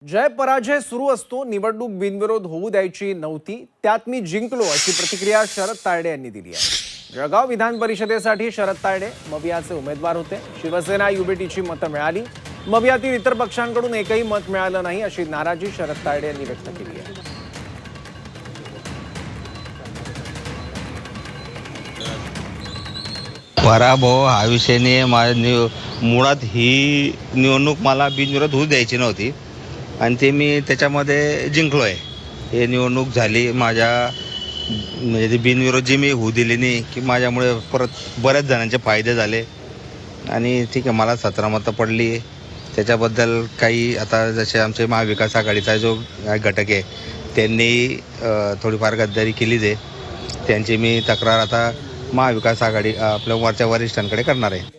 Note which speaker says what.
Speaker 1: जय पराजय सुरू असतो, निवडणूक बिनविरोध होऊ द्यायची नव्हती, त्यात मी जिंकलो अशी प्रतिक्रिया शरद तायडे यांनी दिली आहे। जळगाव विधान परिषदेसाठी शरद तायडे मवियाचे उमेदवार होते। शिवसेना युबीटीची मतं मिळाली, मवियातील इतर पक्षांकडून एकही मत मिळालं नाही अशी नाराजी शरद तायडे यांनी व्यक्त केली आहे।
Speaker 2: पराभव हा विषय नाही, मुळात ही निवडणूक मला बिनविरोध होऊ द्यायची नव्हती आणि ते मी त्याच्यामध्ये जिंकलो आहे। हे निवडणूक झाली माझ्या म्हणजे बिनविरोध जी मी होऊ दिली नाही की माझ्यामुळे परत बऱ्याच जणांचे फायदे झाले आणि ठीक आहे, मला 17 मतं पडली। त्याच्याबद्दल काही आता जसे आमचे महाविकास आघाडीचा जो घटक आहे त्यांनी थोडीफार गद्दारी केलीच आहे। त्यांची मी तक्रार आता महाविकास आघाडी आपल्या वरच्या वरिष्ठांकडे करणार आहे।